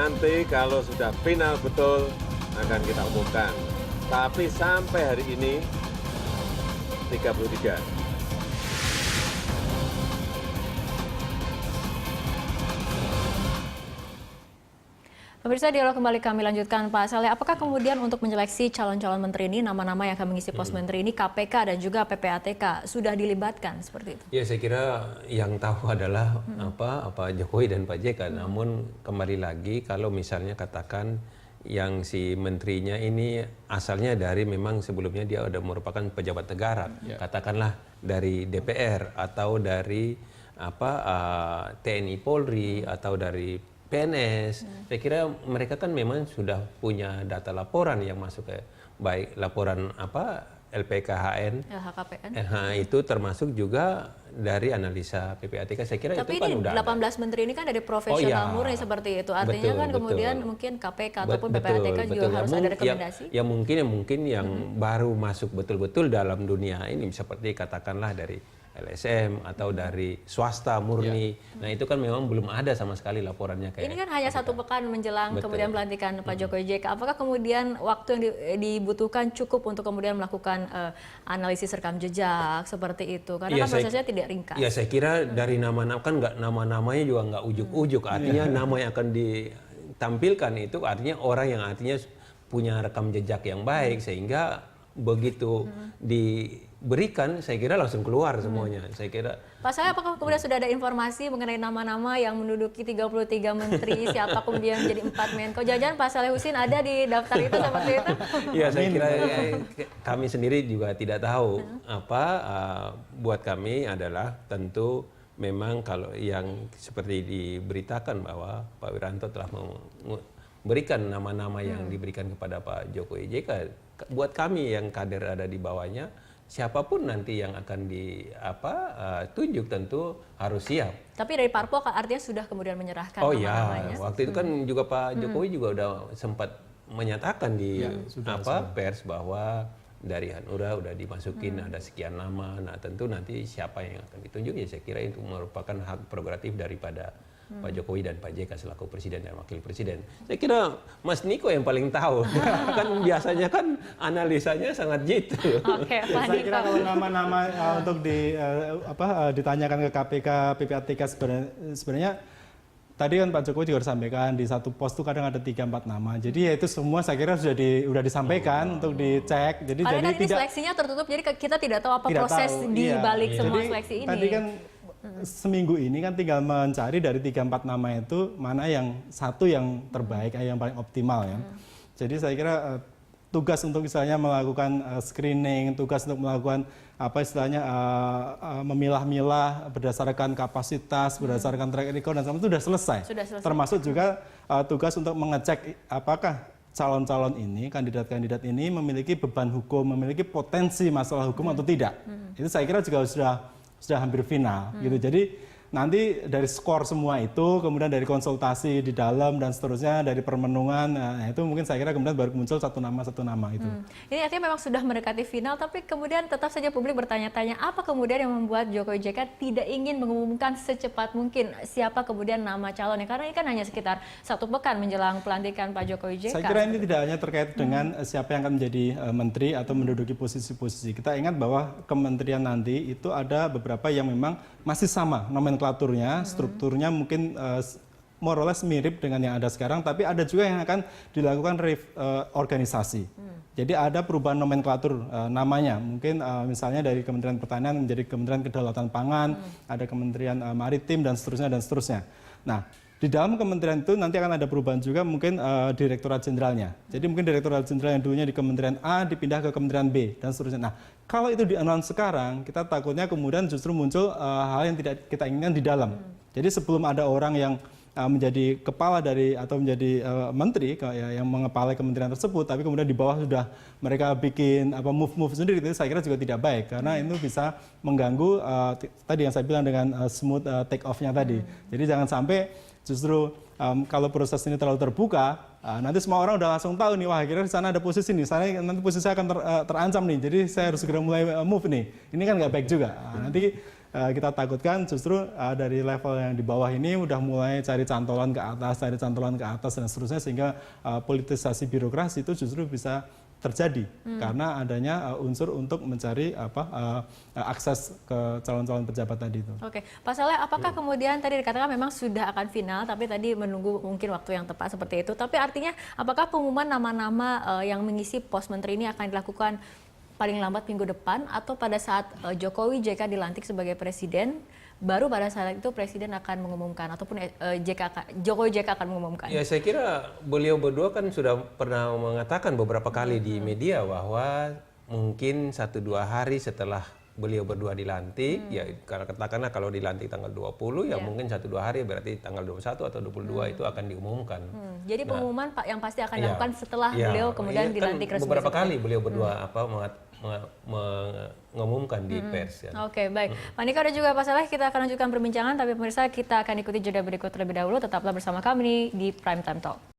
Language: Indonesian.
nanti kalau sudah final betul akan kita umumkan. Tapi sampai hari ini 33. Pemirsa, dialog kembali kami lanjutkan, Pak Saleh. Apakah kemudian untuk menyeleksi calon-calon menteri ini, nama-nama yang akan mengisi pos menteri ini, KPK dan juga PPATK sudah dilibatkan seperti itu? Ya, saya kira yang tahu adalah apa Jokowi dan Pak JK. Namun kembali lagi kalau misalnya katakan yang si menterinya ini asalnya dari memang sebelumnya dia ada merupakan pejabat negara, katakanlah dari DPR atau dari TNI Polri atau dari PNS, saya kira mereka kan memang sudah punya data laporan yang masuk ke baik laporan LPKHN, LHKPN. itu termasuk juga dari analisa PPATK. Saya kira tapi itu kan ini udah 18 menteri ini kan dari profesional murni seperti itu. Artinya kan kemudian mungkin KPK ataupun PPATK juga harus ada rekomendasi. Yang mungkin yang baru masuk betul-betul dalam dunia ini seperti katakanlah dari LSM atau dari swasta murni. Nah, itu kan memang belum ada sama sekali laporannya kayak. Ini kan hanya satu pekan menjelang kemudian pelantikan Pak Jokowi JK. Apakah kemudian waktu yang dibutuhkan cukup untuk kemudian melakukan analisis rekam jejak seperti itu? Karena kan prosesnya tidak ringkas. Ya, saya kira dari nama-nama kan nggak nama-namanya juga nggak ujuk-ujuk. Artinya nama yang akan ditampilkan itu artinya orang yang artinya punya rekam jejak yang baik sehingga begitu diberikan, saya kira langsung keluar semuanya. Saya kira. Pak Saleh, apakah kemudian sudah ada informasi mengenai nama-nama yang menduduki 33 menteri, siapa kemudian menjadi 4 Menko? Jangan-jangan Pak Saleh Husin ada di daftar itu seperti itu? Ya, saya kira kami sendiri juga tidak tahu. Buat kami adalah tentu memang kalau yang seperti diberitakan bahwa Pak Wiranto telah memberikan nama-nama yang diberikan kepada Pak Jokowi JK. Buat kami yang kader ada di bawahnya, siapapun nanti yang akan ditunjuk tentu harus siap. Tapi dari Parpol artinya sudah kemudian menyerahkan nama-namanya. Waktu itu kan juga Pak Jokowi juga udah sempat menyatakan di pers bahwa dari Hanura udah dimasukin ada sekian nama. Nah, tentu nanti siapa yang akan ditunjuk ya saya kira itu merupakan hak prerogatif daripada Pak Jokowi dan Pak JK selaku presiden dan wakil presiden. Saya kira Mas Niko yang paling tahu. Kan biasanya kan analisanya sangat jitu. Oke, Pak Saya kira kalau nama-nama untuk ditanyakan ke KPK, PPATK sebenarnya tadi kan Pak Jokowi juga sampaikan di satu pos itu kadang ada 3-4 nama. Jadi ya itu semua saya kira sudah disampaikan untuk dicek. Jadi karena ini seleksinya tertutup, jadi kita tidak tahu apa proses di balik semua seleksi ini. Tadi kan seminggu ini kan tinggal mencari dari 3-4 nama itu mana yang satu yang terbaik, yang paling optimal ya. Jadi saya kira tugas untuk misalnya melakukan screening, tugas untuk melakukan memilah-milah berdasarkan kapasitas, berdasarkan track record dan semua itu sudah selesai. Termasuk juga tugas untuk mengecek apakah calon-calon ini, kandidat-kandidat ini memiliki beban hukum, memiliki potensi masalah hukum atau tidak. Itu saya kira juga sudah hampir final gitu. Jadi nanti dari skor semua itu, kemudian dari konsultasi di dalam dan seterusnya, dari permenungan, itu mungkin saya kira kemudian baru muncul satu nama itu. Ini artinya memang sudah mendekati final, tapi kemudian tetap saja publik bertanya-tanya, apa kemudian yang membuat Jokowi JK tidak ingin mengumumkan secepat mungkin siapa kemudian nama calonnya? Karena ini kan hanya sekitar satu pekan menjelang pelantikan Pak Jokowi JK. Saya kira ini tidak hanya terkait dengan siapa yang akan menjadi menteri atau menduduki posisi-posisi. Kita ingat bahwa kementerian nanti itu ada beberapa yang memang masih sama nomenklaturnya, strukturnya mungkin more or less mirip dengan yang ada sekarang, tapi ada juga yang akan dilakukan organisasi. Jadi ada perubahan nomenklatur namanya, mungkin misalnya dari Kementerian Pertanian menjadi Kementerian Kedaulatan Pangan, ada Kementerian Maritim dan seterusnya. Nah, di dalam kementerian itu nanti akan ada perubahan juga mungkin Direktorat Jenderalnya. Jadi mungkin Direktorat Jenderal yang dulunya di Kementerian A dipindah ke Kementerian B dan seterusnya. Nah, kalau itu di-announce sekarang, kita takutnya kemudian justru muncul hal yang tidak kita inginkan di dalam. Jadi sebelum ada orang yang menjadi kepala dari atau menjadi menteri yang mengepalai kementerian tersebut, tapi kemudian di bawah sudah mereka bikin move sendiri, itu saya kira juga tidak baik karena itu bisa mengganggu tadi yang saya bilang dengan smooth take off-nya tadi. Jadi jangan sampai justru kalau proses ini terlalu terbuka, nanti semua orang udah langsung tahu nih, wah kira di sana ada posisi nih, sana nanti posisi saya akan terancam nih, jadi saya harus segera mulai move nih. Ini kan nggak baik juga. Nanti kita takutkan justru dari level yang di bawah ini udah mulai cari cantolan ke atas dan seterusnya, sehingga politisasi birokrasi itu justru bisa terjadi karena adanya unsur untuk mencari akses ke calon-calon pejabat tadi itu. Oke, Pak Saleh, apakah kemudian tadi dikatakan memang sudah akan final, tapi tadi menunggu mungkin waktu yang tepat seperti itu. Tapi artinya apakah pengumuman nama-nama yang mengisi pos menteri ini akan dilakukan paling lambat minggu depan, atau pada saat Jokowi JK dilantik sebagai presiden, baru pada saat itu presiden akan mengumumkan, ataupun Jokowi JK akan mengumumkan? Ya, saya kira beliau berdua kan sudah pernah mengatakan beberapa kali di media bahwa mungkin 1-2 hari setelah beliau berdua dilantik, ya katakanlah kalau dilantik tanggal 20, ya mungkin 1-2 hari, berarti tanggal 21 atau 22 itu akan diumumkan. Jadi pengumuman Pak yang pasti akan dilakukan setelah beliau kemudian dilantik kan resmi. beberapa kali beliau berdua mengumumkan di pers. Ya. Oke, baik. Pak Niko dan juga Pak Saleh, kita akan lanjutkan perbincangan, tapi pemirsa kita akan ikuti jeda berikut terlebih dahulu. Tetaplah bersama kami di Prime Time Talk.